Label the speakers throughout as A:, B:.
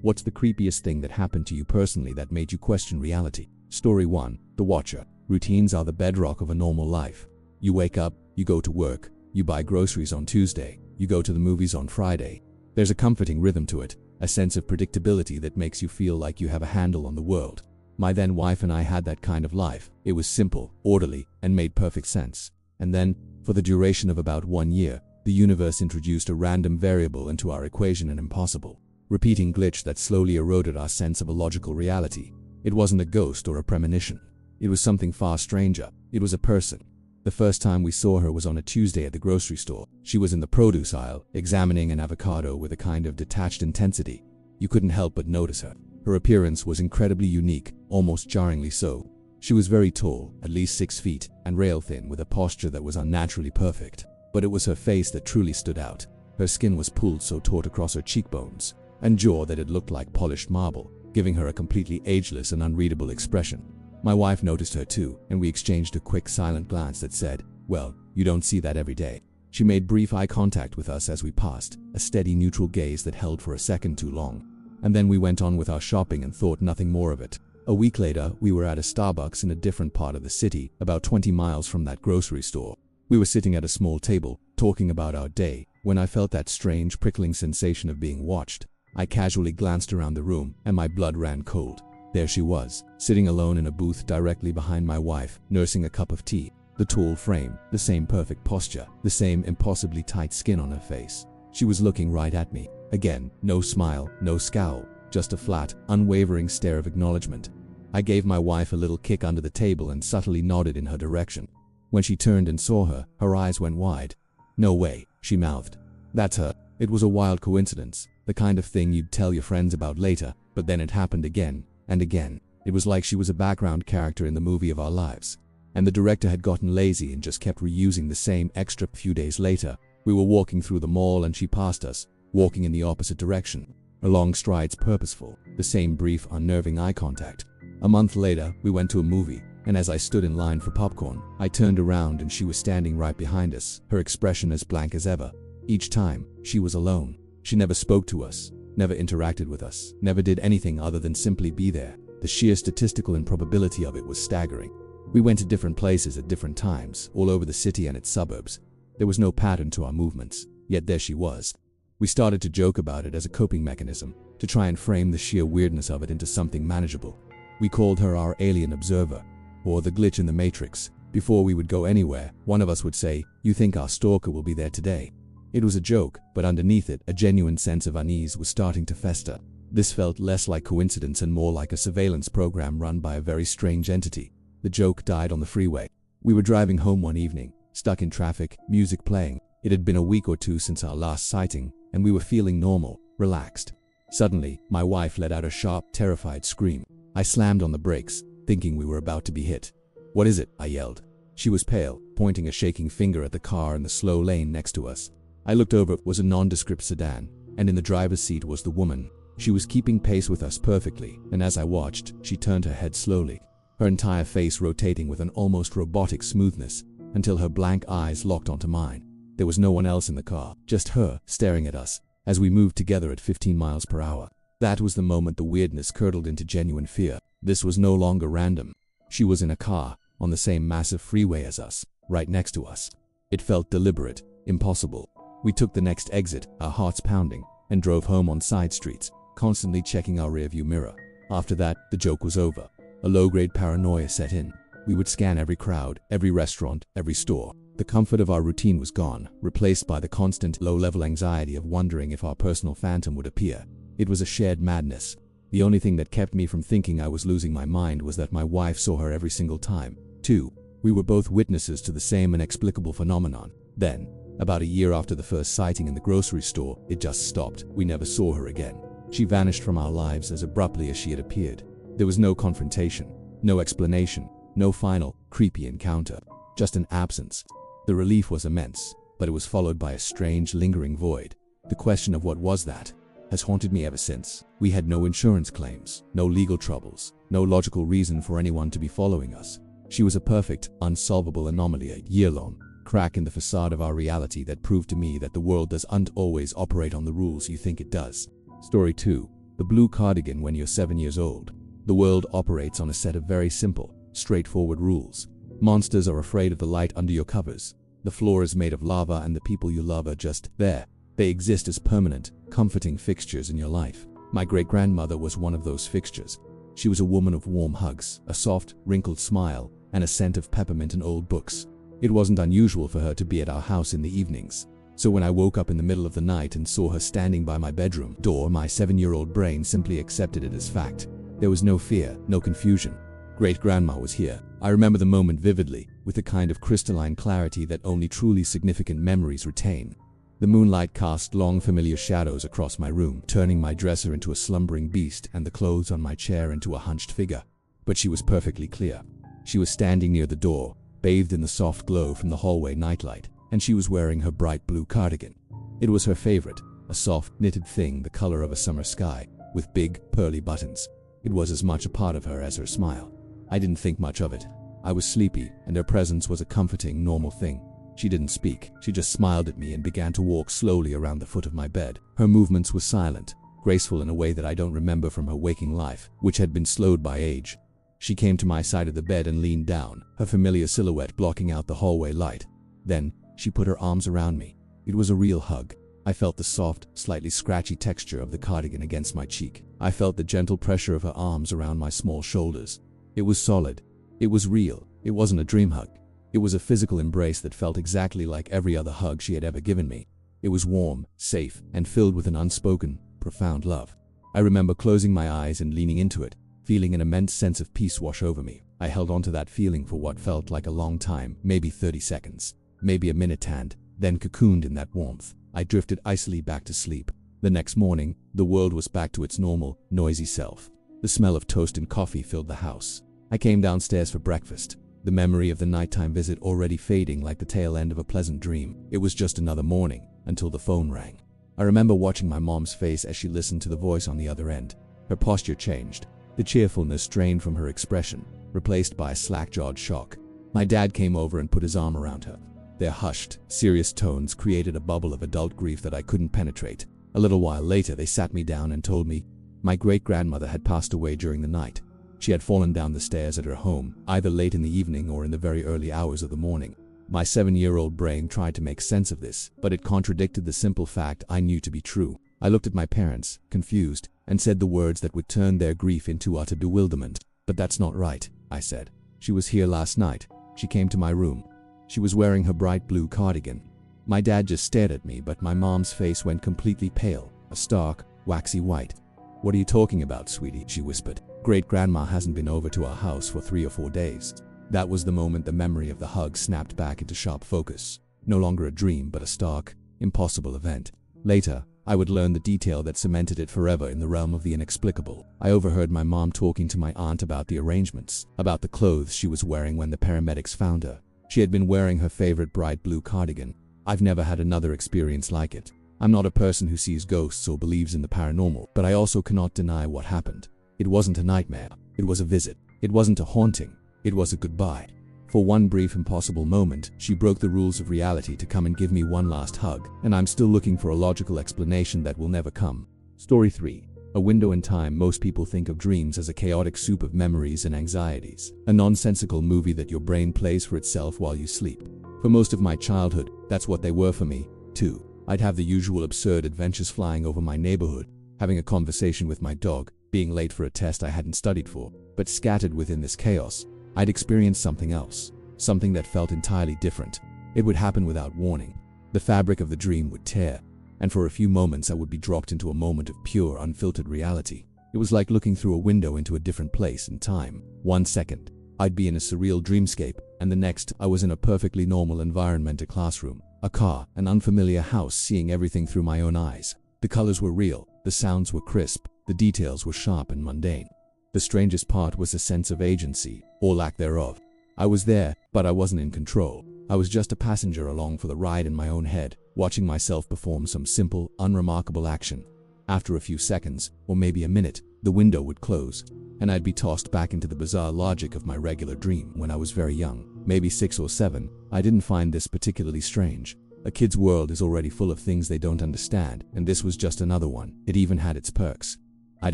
A: What's the creepiest thing that happened to you personally that made you question reality? Story 1. The Watcher. Routines are the bedrock of a normal life. You wake up, you go to work, you buy groceries on Tuesday, you go to the movies on Friday. There's a comforting rhythm to it, a sense of predictability that makes you feel like you have a handle on the world. My then wife and I had that kind of life. It was simple, orderly, and made perfect sense. And then, for the duration of about 1 year, the universe introduced a random variable into our equation, an impossible, repeating glitch that slowly eroded our sense of a logical reality. It wasn't a ghost or a premonition. It was something far stranger. It was a person. The first time we saw her was on a Tuesday at the grocery store. She was in the produce aisle, examining an avocado with a kind of detached intensity. You couldn't help but notice her. Her appearance was incredibly unique, almost jarringly so. She was very tall, at least 6 feet, and rail-thin, with a posture that was unnaturally perfect. But it was her face that truly stood out. Her skin was pulled so taut across her cheekbones and jaw that it looked like polished marble, giving her a completely ageless and unreadable expression. My wife noticed her too, and we exchanged a quick silent glance that said, "Well, you don't see that every day." She made brief eye contact with us as we passed, a steady neutral gaze that held for a second too long. And then we went on with our shopping and thought nothing more of it. A week later, we were at a Starbucks in a different part of the city, about 20 miles from that grocery store. We were sitting at a small table, talking about our day, when I felt that strange, prickling sensation of being watched. I casually glanced around the room, and my blood ran cold. There she was, sitting alone in a booth directly behind my wife, nursing a cup of tea. The tall frame, the same perfect posture, the same impossibly tight skin on her face. She was looking right at me. Again, no smile, no scowl, just a flat, unwavering stare of acknowledgement. I gave my wife a little kick under the table and subtly nodded in her direction. When she turned and saw her, her eyes went wide. "No way," she mouthed. "That's her." It was a wild coincidence, the kind of thing you'd tell your friends about later, but then it happened again and again. It was like she was a background character in the movie of our lives. And the director had gotten lazy and just kept reusing the same extra. Few days later, we were walking through the mall and she passed us, walking in the opposite direction. Her long strides purposeful, the same brief, unnerving eye contact. A month later, we went to a movie, and as I stood in line for popcorn, I turned around and she was standing right behind us, her expression as blank as ever. Each time, she was alone. She never spoke to us, never interacted with us, never did anything other than simply be there. The sheer statistical improbability of it was staggering. We went to different places at different times, all over the city and its suburbs. There was no pattern to our movements, yet there she was. We started to joke about it as a coping mechanism, to try and frame the sheer weirdness of it into something manageable. We called her our alien observer, or the glitch in the matrix. Before we would go anywhere, one of us would say, "You think our stalker will be there today?" It was a joke, but underneath it, a genuine sense of unease was starting to fester. This felt less like coincidence and more like a surveillance program run by a very strange entity. The joke died on the freeway. We were driving home one evening, stuck in traffic, music playing. It had been a week or two since our last sighting, and we were feeling normal, relaxed. Suddenly, my wife let out a sharp, terrified scream. I slammed on the brakes, thinking we were about to be hit. "What is it?" I yelled. She was pale, pointing a shaking finger at the car in the slow lane next to us. I looked over. It was a nondescript sedan, and in the driver's seat was the woman. She was keeping pace with us perfectly, and as I watched, she turned her head slowly, her entire face rotating with an almost robotic smoothness, until her blank eyes locked onto mine. There was no one else in the car, just her, staring at us, as we moved together at 15 miles per hour. That was the moment the weirdness curdled into genuine fear. This was no longer random. She was in a car, on the same massive freeway as us, right next to us. It felt deliberate, impossible. We took the next exit, our hearts pounding, and drove home on side streets, constantly checking our rearview mirror. After that, the joke was over. A low-grade paranoia set in. We would scan every crowd, every restaurant, every store. The comfort of our routine was gone, replaced by the constant, low-level anxiety of wondering if our personal phantom would appear. It was a shared madness. The only thing that kept me from thinking I was losing my mind was that my wife saw her every single time, too. We were both witnesses to the same inexplicable phenomenon. Then, about a year after the first sighting in the grocery store, it just stopped. We never saw her again. She vanished from our lives as abruptly as she had appeared. There was no confrontation, no explanation, no final, creepy encounter, just an absence. The relief was immense, but it was followed by a strange, lingering void. The question of what was that has haunted me ever since. We had no insurance claims, no legal troubles, no logical reason for anyone to be following us. She was a perfect, unsolvable anomaly, a year-long crack in the facade of our reality that proved to me that the world doesn't always operate on the rules you think it does. Story 2. The blue cardigan when you're 7 years old. The world operates on a set of very simple, straightforward rules. Monsters are afraid of the light under your covers. The floor is made of lava and the people you love are just there. They exist as permanent, comforting fixtures in your life. My great-grandmother was one of those fixtures. She was a woman of warm hugs, a soft, wrinkled smile, and a scent of peppermint and old books. It wasn't unusual for her to be at our house in the evenings. So when I woke up in the middle of the night and saw her standing by my bedroom door, my 7-year-old brain simply accepted it as fact. There was no fear, no confusion. Great-grandma was here. I remember the moment vividly, with the kind of crystalline clarity that only truly significant memories retain. The moonlight cast long familiar shadows across my room, turning my dresser into a slumbering beast and the clothes on my chair into a hunched figure. But she was perfectly clear. She was standing near the door, bathed in the soft glow from the hallway nightlight, and she was wearing her bright blue cardigan. It was her favorite, a soft, knitted thing the color of a summer sky, with big, pearly buttons. It was as much a part of her as her smile. I didn't think much of it. I was sleepy, and her presence was a comforting, normal thing. She didn't speak. She just smiled at me and began to walk slowly around the foot of my bed. Her movements were silent, graceful in a way that I don't remember from her waking life, which had been slowed by age. She came to my side of the bed and leaned down, her familiar silhouette blocking out the hallway light. Then, she put her arms around me. It was a real hug. I felt the soft, slightly scratchy texture of the cardigan against my cheek. I felt the gentle pressure of her arms around my small shoulders. It was solid. It was real. It wasn't a dream hug. It was a physical embrace that felt exactly like every other hug she had ever given me. It was warm, safe, and filled with an unspoken, profound love. I remember closing my eyes and leaning into it, feeling an immense sense of peace wash over me. I held on to that feeling for what felt like a long time, maybe 30 seconds, maybe a minute, and then cocooned in that warmth, I drifted icily back to sleep. The next morning, the world was back to its normal, noisy self. The smell of toast and coffee filled the house. I came downstairs for breakfast, the memory of the nighttime visit already fading like the tail end of a pleasant dream. It was just another morning, until the phone rang. I remember watching my mom's face as she listened to the voice on the other end. Her posture changed, the cheerfulness drained from her expression, replaced by a slack-jawed shock. My dad came over and put his arm around her. Their hushed, serious tones created a bubble of adult grief that I couldn't penetrate. A little while later, they sat me down and told me my great-grandmother had passed away during the night. She had fallen down the stairs at her home, either late in the evening or in the very early hours of the morning. My 7-year-old brain tried to make sense of this, but it contradicted the simple fact I knew to be true. I looked at my parents, confused, and said the words that would turn their grief into utter bewilderment. "But that's not right," I said. "She was here last night. She came to my room. She was wearing her bright blue cardigan." My dad just stared at me, but my mom's face went completely pale, a stark, waxy white. "What are you talking about, sweetie?" she whispered. "Great-grandma hasn't been over to our house for 3 or 4 days. That was the moment the memory of the hug snapped back into sharp focus. No longer a dream, but a stark, impossible event. Later, I would learn the detail that cemented it forever in the realm of the inexplicable. I overheard my mom talking to my aunt about the arrangements, about the clothes she was wearing when the paramedics found her. She had been wearing her favorite bright blue cardigan. I've never had another experience like it. I'm not a person who sees ghosts or believes in the paranormal, but I also cannot deny what happened. It wasn't a nightmare. It was a visit. It wasn't a haunting. It was a goodbye. For one brief impossible moment, she broke the rules of reality to come and give me one last hug, and I'm still looking for a logical explanation that will never come. Story 3. A window in time. Most people think of dreams as a chaotic soup of memories and anxieties, a nonsensical movie that your brain plays for itself while you sleep. For most of my childhood, that's what they were for me, too. I'd have the usual absurd adventures flying over my neighborhood, having a conversation with my dog, being late for a test I hadn't studied for. But scattered within this chaos, I'd experience something else, something that felt entirely different. It would happen without warning. The fabric of the dream would tear, and for a few moments I would be dropped into a moment of pure, unfiltered reality. It was like looking through a window into a different place and time. 1 second, I'd be in a surreal dreamscape, and the next, I was in a perfectly normal environment, a classroom, a car, an unfamiliar house, seeing everything through my own eyes. The colors were real, the sounds were crisp, the details were sharp and mundane. The strangest part was the sense of agency, or lack thereof. I was there, but I wasn't in control. I was just a passenger along for the ride in my own head, watching myself perform some simple, unremarkable action. After a few seconds, or maybe a minute, the window would close, and I'd be tossed back into the bizarre logic of my regular dream. When I was very young, maybe 6 or 7, I didn't find this particularly strange. A kid's world is already full of things they don't understand, and this was just another one. It even had its perks. I'd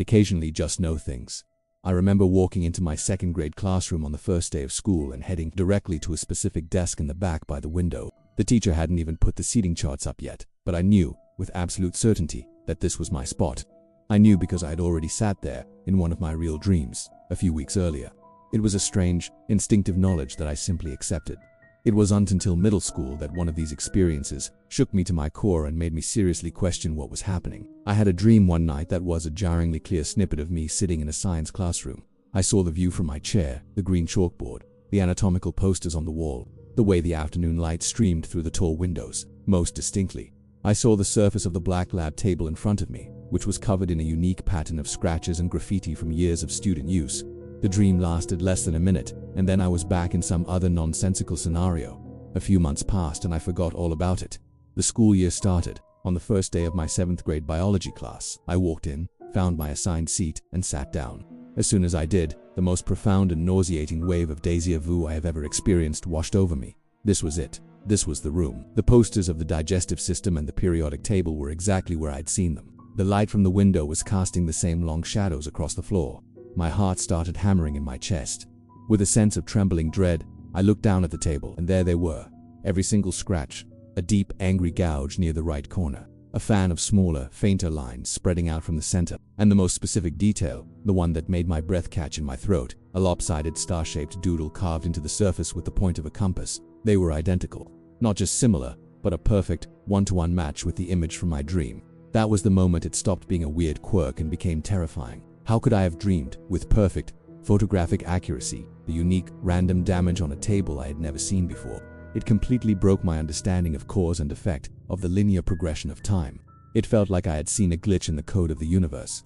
A: occasionally just know things. I remember walking into my second grade classroom on the first day of school and heading directly to a specific desk in the back by the window. The teacher hadn't even put the seating charts up yet, but I knew, with absolute certainty, that this was my spot. I knew because I had already sat there, in one of my real dreams, a few weeks earlier. It was a strange, instinctive knowledge that I simply accepted. It wasn't until middle school that one of these experiences shook me to my core and made me seriously question what was happening. I had a dream one night that was a jarringly clear snippet of me sitting in a science classroom. I saw the view from my chair, the green chalkboard, the anatomical posters on the wall, the way the afternoon light streamed through the tall windows. Most distinctly, I saw the surface of the black lab table in front of me, which was covered in a unique pattern of scratches and graffiti from years of student use. The dream lasted less than a minute, and then I was back in some other nonsensical scenario. A few months passed and I forgot all about it. The school year started. On the first day of my 7th grade biology class, I walked in, found my assigned seat, and sat down. As soon as I did, the most profound and nauseating wave of déjà vu I have ever experienced washed over me. This was it. This was the room. The posters of the digestive system and the periodic table were exactly where I'd seen them. The light from the window was casting the same long shadows across the floor. My heart started hammering in my chest. With a sense of trembling dread, I looked down at the table, and there they were. Every single scratch, a deep, angry gouge near the right corner, a fan of smaller, fainter lines spreading out from the center, and the most specific detail, the one that made my breath catch in my throat, a lopsided star-shaped doodle carved into the surface with the point of a compass. They were identical. Not just similar, but a perfect, one-to-one match with the image from my dream. That was the moment it stopped being a weird quirk and became terrifying. How could I have dreamed, with perfect, photographic accuracy, the unique, random damage on a table I had never seen before? It completely broke my understanding of cause and effect, of the linear progression of time. It felt like I had seen a glitch in the code of the universe.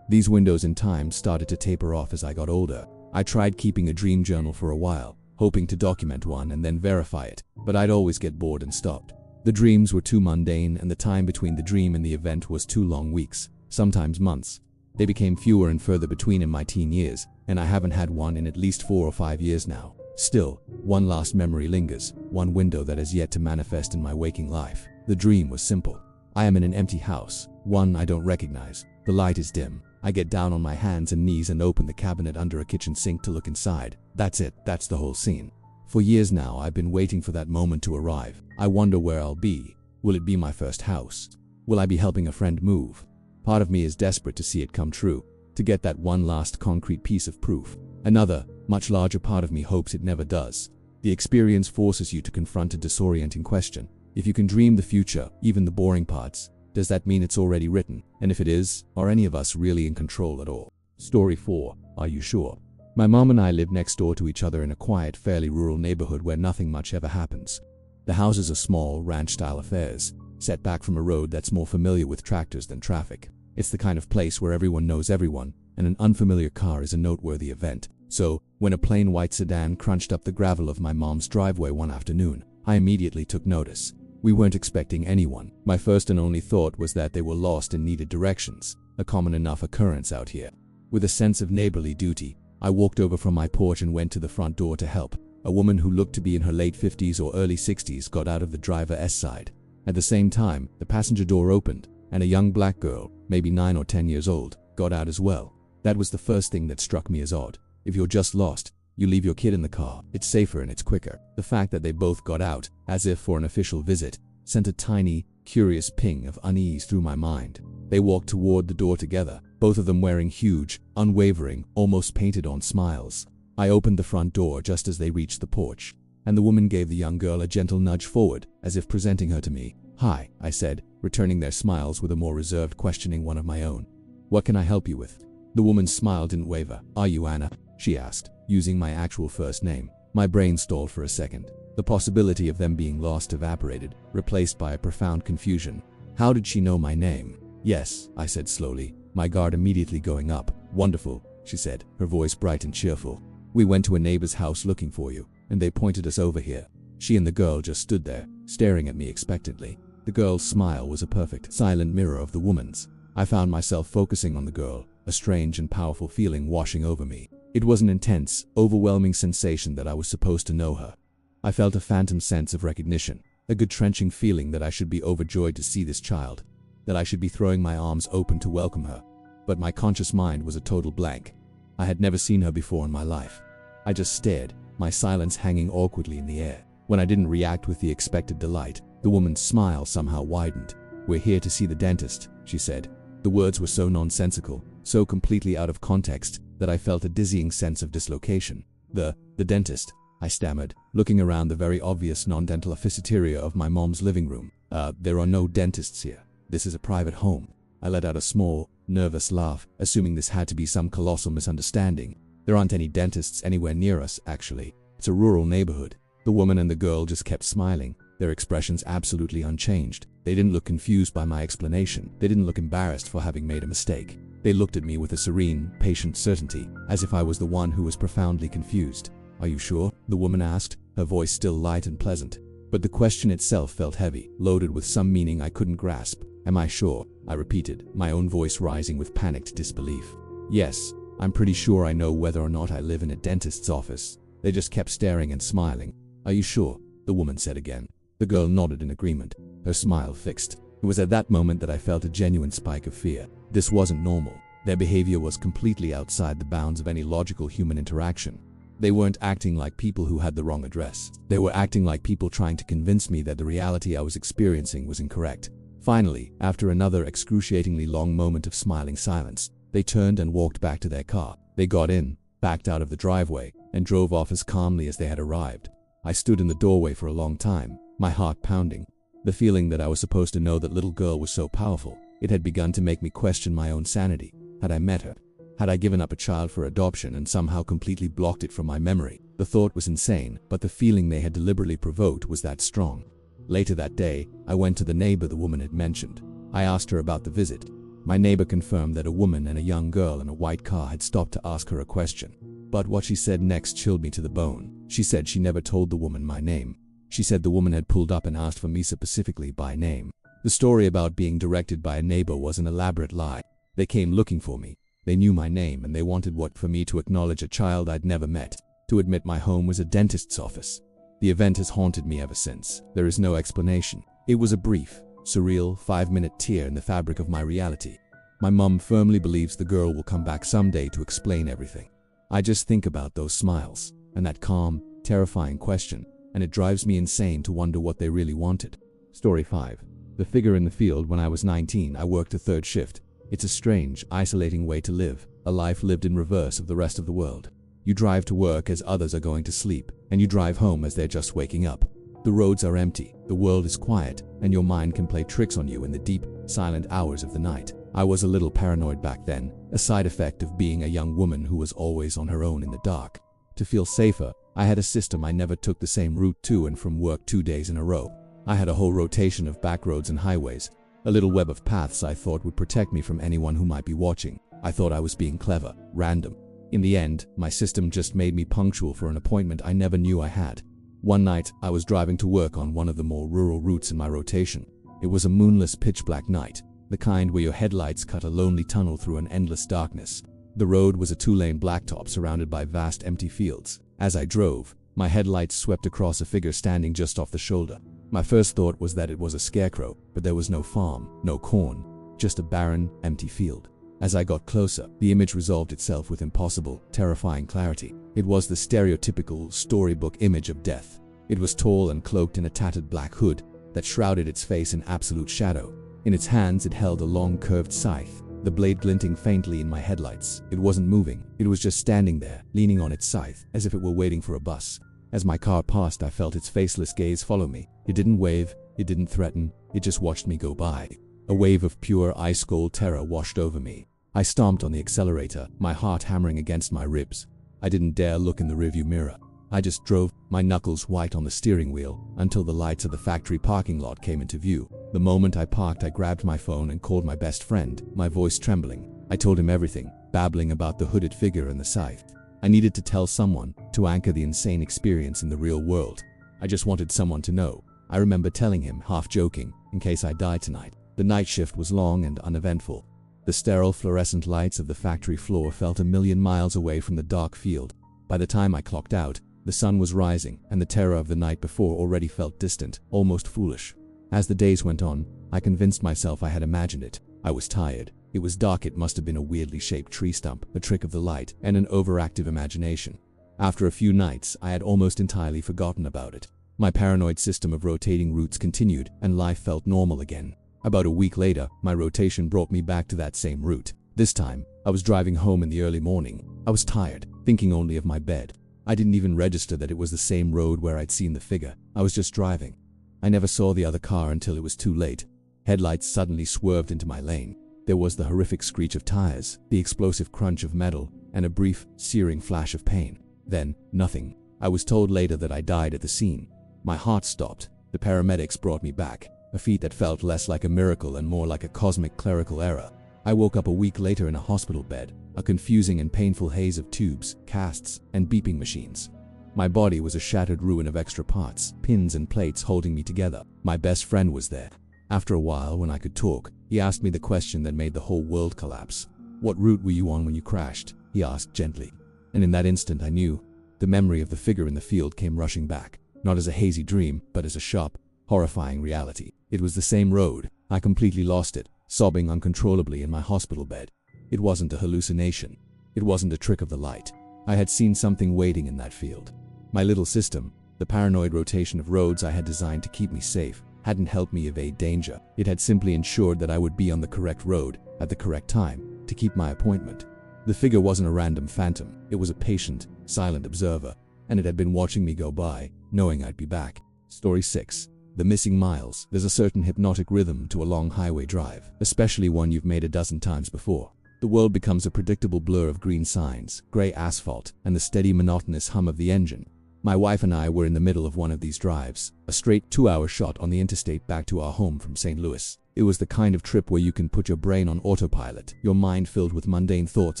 A: These windows in time started to taper off as I got older. I tried keeping a dream journal for a while, hoping to document one and then verify it, but I'd always get bored and stopped. The dreams were too mundane, and the time between the dream and the event was too long, weeks, sometimes months. They became fewer and further between in my teen years, and I haven't had one in at least 4 or 5 years now. Still, one last memory lingers, one window that has yet to manifest in my waking life. The dream was simple. I am in an empty house, one I don't recognize. The light is dim. I get down on my hands and knees and open the cabinet under a kitchen sink to look inside. That's it. That's the whole scene. For years now, I've been waiting for that moment to arrive. I wonder where I'll be. Will it be my first house? Will I be helping a friend move? Part of me is desperate to see it come true, to get that one last concrete piece of proof. Another, much larger part of me hopes it never does. The experience forces you to confront a disorienting question. If you can dream the future, even the boring parts, does that mean it's already written? And if it is, are any of us really in control at all? Story 4. Are you sure? My mom and I live next door to each other in a quiet, fairly rural neighborhood where nothing much ever happens. The houses are small, ranch-style affairs, set back from a road that's more familiar with tractors than traffic. It's the kind of place where everyone knows everyone, and an unfamiliar car is a noteworthy event. So, when a plain white sedan crunched up the gravel of my mom's driveway one afternoon, I immediately took notice. We weren't expecting anyone. My first and only thought was that they were lost and needed directions, a common enough occurrence out here. With a sense of neighborly duty, I walked over from my porch and went to the front door to help. A woman who looked to be in her late 50s or early 60s got out of the driver's side. At the same time, the passenger door opened, and a young black girl, maybe 9 or 10 years old, got out as well. That was the first thing that struck me as odd. If you're just lost, you leave your kid in the car. It's safer and it's quicker. The fact that they both got out, as if for an official visit, sent a tiny, curious ping of unease through my mind. They walked toward the door together, both of them wearing huge, unwavering, almost painted-on smiles. I opened the front door just as they reached the porch, and the woman gave the young girl a gentle nudge forward, as if presenting her to me. "Hi," I said, returning their smiles with a more reserved questioning one of my own. "What can I help you with?" The woman's smile didn't waver. "Are you Anna?" she asked, using my actual first name. My brain stalled for a second. The possibility of them being lost evaporated, replaced by a profound confusion. How did she know my name? "Yes," I said slowly, my guard immediately going up. "Wonderful," she said, her voice bright and cheerful. "We went to a neighbor's house looking for you, and they pointed us over here." She and the girl just stood there, staring at me expectantly. The girl's smile was a perfect, silent mirror of the woman's. I found myself focusing on the girl, a strange and powerful feeling washing over me. It was an intense, overwhelming sensation that I was supposed to know her. I felt a phantom sense of recognition, a good trenching feeling that I should be overjoyed to see this child, that I should be throwing my arms open to welcome her. but my conscious mind was a total blank. I had never seen her before in my life. I just stared, my silence hanging awkwardly in the air. When I didn't react with the expected delight, the woman's smile somehow widened. "We're here to see the dentist," she said. The words were so nonsensical, so completely out of context, that I felt a dizzying sense of dislocation. The dentist," I stammered, looking around the very obvious non-dental officeteria of my mom's living room. There are no dentists here. This is a private home." I let out a small, nervous laugh, assuming this had to be some colossal misunderstanding. "There aren't any dentists anywhere near us, actually. It's a rural neighborhood." The woman and the girl just kept smiling, their expressions absolutely unchanged. They didn't look confused by my explanation. They didn't look embarrassed for having made a mistake. They looked at me with a serene, patient certainty, as if I was the one who was profoundly confused. "Are you sure?" the woman asked, her voice still light and pleasant. But the question itself felt heavy, loaded with some meaning I couldn't grasp. "Am I sure?" I repeated, my own voice rising with panicked disbelief. "Yes, I'm pretty sure I know whether or not I live in a dentist's office." They just kept staring and smiling. "Are you sure?" the woman said again. The girl nodded in agreement, her smile fixed. It was at that moment that I felt a genuine spike of fear. This wasn't normal. Their behavior was completely outside the bounds of any logical human interaction. They weren't acting like people who had the wrong address. They were acting like people trying to convince me that the reality I was experiencing was incorrect. Finally, after another excruciatingly long moment of smiling silence, they turned and walked back to their car. They got in, backed out of the driveway, and drove off as calmly as they had arrived. I stood in the doorway for a long time, my heart pounding. The feeling that I was supposed to know that little girl was so powerful, it had begun to make me question my own sanity. Had I met her? Had I given up a child for adoption and somehow completely blocked it from my memory? The thought was insane, but the feeling they had deliberately provoked was that strong. Later that day, I went to the neighbor the woman had mentioned. I asked her about the visit. My neighbor confirmed that a woman and a young girl in a white car had stopped to ask her a question. But what she said next chilled me to the bone. She said she never told the woman my name. She said the woman had pulled up and asked for me specifically by name. The story about being directed by a neighbor was an elaborate lie. They came looking for me. They knew my name and they wanted for me to acknowledge a child I'd never met, to admit my home was a dentist's office. The event has haunted me ever since. There is no explanation. It was a brief, surreal, 5-minute tear in the fabric of my reality. My mum firmly believes the girl will come back someday to explain everything. I just think about those smiles, and that calm, terrifying question, and it drives me insane to wonder what they really wanted. Story 5. The figure in the field. When I was 19, I worked a third shift. It's a strange, isolating way to live, a life lived in reverse of the rest of the world. You drive to work as others are going to sleep, and you drive home as they're just waking up. The roads are empty, the world is quiet, and your mind can play tricks on you in the deep, silent hours of the night. I was a little paranoid back then, a side effect of being a young woman who was always on her own in the dark. To feel safer, I had a system. I never took the same route to and from work 2 days in a row. I had a whole rotation of back roads and highways, a little web of paths I thought would protect me from anyone who might be watching. I thought I was being clever, random. In the end, my system just made me punctual for an appointment I never knew I had. One night, I was driving to work on one of the more rural routes in my rotation. It was a moonless, pitch-black night, the kind where your headlights cut a lonely tunnel through an endless darkness. The road was a 2-lane blacktop surrounded by vast empty fields. As I drove, my headlights swept across a figure standing just off the shoulder. My first thought was that it was a scarecrow, but there was no farm, no corn, just a barren, empty field. As I got closer, the image resolved itself with impossible, terrifying clarity. It was the stereotypical storybook image of death. It was tall and cloaked in a tattered black hood that shrouded its face in absolute shadow. In its hands it held a long curved scythe, the blade glinting faintly in my headlights. It wasn't moving, it was just standing there, leaning on its scythe, as if it were waiting for a bus. As my car passed, I felt its faceless gaze follow me. It didn't wave, it didn't threaten, it just watched me go by. A wave of pure ice-cold terror washed over me. I stomped on the accelerator, my heart hammering against my ribs. I didn't dare look in the rearview mirror. I just drove, my knuckles white on the steering wheel, until the lights of the factory parking lot came into view. The moment I parked, I grabbed my phone and called my best friend, my voice trembling. I told him everything, babbling about the hooded figure and the scythe. I needed to tell someone, to anchor the insane experience in the real world. I just wanted someone to know. I remember telling him, half joking, in case I died tonight. The night shift was long and uneventful. The sterile fluorescent lights of the factory floor felt a million miles away from the dark field. By the time I clocked out, the sun was rising, and the terror of the night before already felt distant, almost foolish. As the days went on, I convinced myself I had imagined it. I was tired. It was dark. It must have been a weirdly shaped tree stump, a trick of the light, and an overactive imagination. After a few nights, I had almost entirely forgotten about it. My paranoid system of rotating routes continued, and life felt normal again. About a week later, my rotation brought me back to that same route. This time, I was driving home in the early morning. I was tired, thinking only of my bed. I didn't even register that it was the same road where I'd seen the figure. I was just driving. I never saw the other car until it was too late. Headlights suddenly swerved into my lane. There was the horrific screech of tires, the explosive crunch of metal, and a brief, searing flash of pain. Then, nothing. I was told later that I died at the scene. My heart stopped. The paramedics brought me back, a feat that felt less like a miracle and more like a cosmic clerical error. I woke up a week later in a hospital bed, a confusing and painful haze of tubes, casts, and beeping machines. My body was a shattered ruin of extra parts, pins and plates holding me together. My best friend was there. After a while, when I could talk, he asked me the question that made the whole world collapse. "What route were you on when you crashed?" he asked gently. And in that instant I knew. The memory of the figure in the field came rushing back, not as a hazy dream, but as a sharp, horrifying reality. It was the same road. I completely lost it, sobbing uncontrollably in my hospital bed. It wasn't a hallucination. It wasn't a trick of the light. I had seen something waiting in that field. My little system, the paranoid rotation of roads I had designed to keep me safe, hadn't helped me evade danger. It had simply ensured that I would be on the correct road, at the correct time, to keep my appointment. The figure wasn't a random phantom. It was a patient, silent observer, and it had been watching me go by, knowing I'd be back. Story 6. The Missing Miles. There's a certain hypnotic rhythm to a long highway drive, especially one you've made a dozen times before. The world becomes a predictable blur of green signs, gray asphalt, and the steady monotonous hum of the engine. My wife and I were in the middle of one of these drives, a straight 2-hour shot on the interstate back to our home from St. Louis. It was the kind of trip where you can put your brain on autopilot, your mind filled with mundane thoughts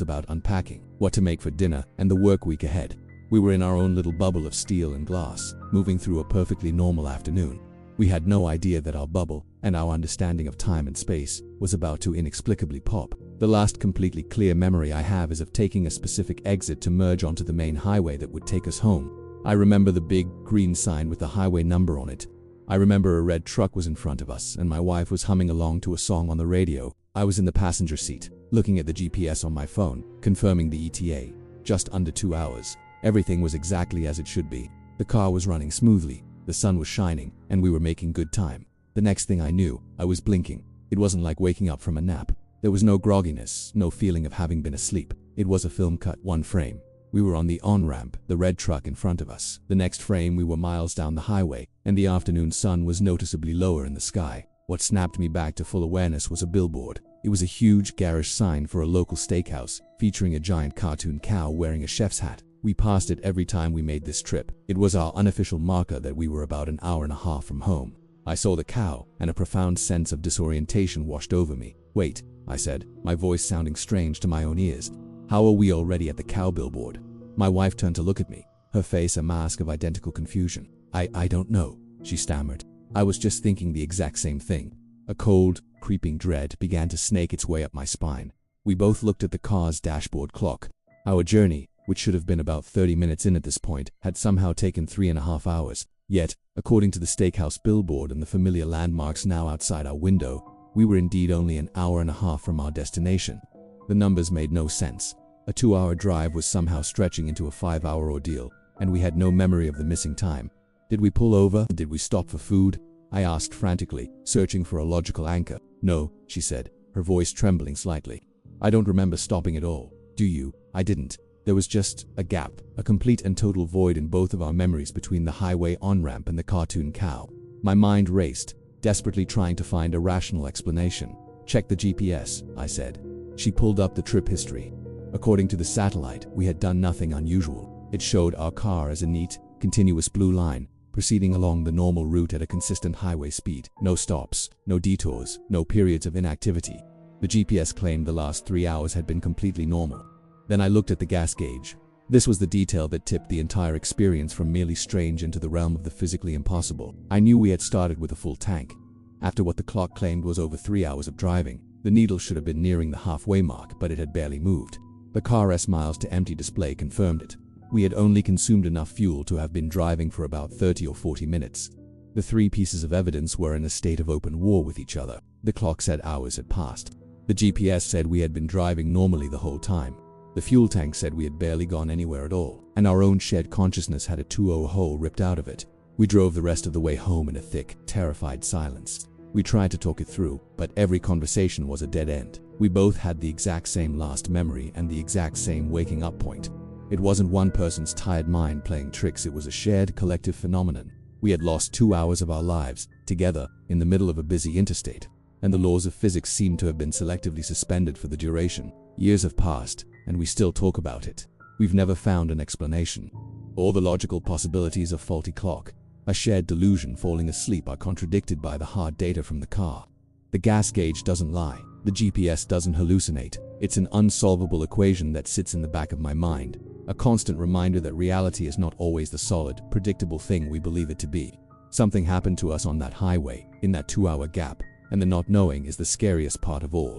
A: about unpacking, what to make for dinner, and the work week ahead. We were in our own little bubble of steel and glass, moving through a perfectly normal afternoon. We had no idea that our bubble, and our understanding of time and space, was about to inexplicably pop. The last completely clear memory I have is of taking a specific exit to merge onto the main highway that would take us home. I remember the big, green sign with the highway number on it. I remember a red truck was in front of us, and my wife was humming along to a song on the radio. I was in the passenger seat, looking at the GPS on my phone, confirming the ETA. Just under 2 hours. Everything was exactly as it should be. The car was running smoothly, the sun was shining, and we were making good time. The next thing I knew, I was blinking. It wasn't like waking up from a nap. There was no grogginess, no feeling of having been asleep. It was a film cut, one frame. We were on the on-ramp, the red truck in front of us. The next frame, we were miles down the highway, and the afternoon sun was noticeably lower in the sky. What snapped me back to full awareness was a billboard. It was a huge, garish sign for a local steakhouse, featuring a giant cartoon cow wearing a chef's hat. We passed it every time we made this trip. It was our unofficial marker that we were about an hour and a half from home. I saw the cow, and a profound sense of disorientation washed over me. "Wait," I said, my voice sounding strange to my own ears. "How are we already at the cow billboard?" My wife turned to look at me, her face a mask of identical confusion. I don't know," she stammered. I was just thinking the exact same thing. A cold, creeping dread began to snake its way up my spine. We both looked at the car's dashboard clock. Our journey, which should have been about 30 minutes in at this point, had somehow taken 3.5 hours. Yet, according to the steakhouse billboard and the familiar landmarks now outside our window, we were indeed only an hour and a half from our destination. The numbers made no sense. A 2-hour drive was somehow stretching into a 5-hour ordeal, and we had no memory of the missing time. Did we pull over? Did we stop for food? I asked frantically, searching for a logical anchor. "No," she said, her voice trembling slightly. "I don't remember stopping at all. Do you?" I didn't. There was just a gap, a complete and total void in both of our memories between the highway on-ramp and the cartoon cow. My mind raced, desperately trying to find a rational explanation. "Check the GPS," I said. She pulled up the trip history. According to the satellite, we had done nothing unusual. It showed our car as a neat, continuous blue line, proceeding along the normal route at a consistent highway speed. No stops, no detours, no periods of inactivity. The GPS claimed the last 3 hours had been completely normal. Then I looked at the gas gauge. This was the detail that tipped the entire experience from merely strange into the realm of the physically impossible. I knew we had started with a full tank. After what the clock claimed was over 3 hours of driving, the needle should have been nearing the halfway mark, but it had barely moved. The car's miles to empty display confirmed it. We had only consumed enough fuel to have been driving for about 30 or 40 minutes. The 3 pieces of evidence were in a state of open war with each other. The clock said hours had passed. The GPS said we had been driving normally the whole time. The fuel tank said we had barely gone anywhere at all, and our own shared consciousness had a 2-0 hole ripped out of it. We drove the rest of the way home in a thick, terrified silence. We tried to talk it through, but every conversation was a dead end. We both had the exact same last memory and the exact same waking up point. It wasn't one person's tired mind playing tricks, it was a shared collective phenomenon. We had lost 2 hours of our lives, together, in the middle of a busy interstate, and the laws of physics seemed to have been selectively suspended for the duration. Years have passed, and we still talk about it. We've never found an explanation. All the logical possibilities of faulty clock, a shared delusion falling asleep are contradicted by the hard data from the car. The gas gauge doesn't lie. The GPS doesn't hallucinate. It's an unsolvable equation that sits in the back of my mind, a constant reminder that reality is not always the solid, predictable thing we believe it to be. Something happened to us on that highway, in that 2-hour gap, and the not knowing is the scariest part of all.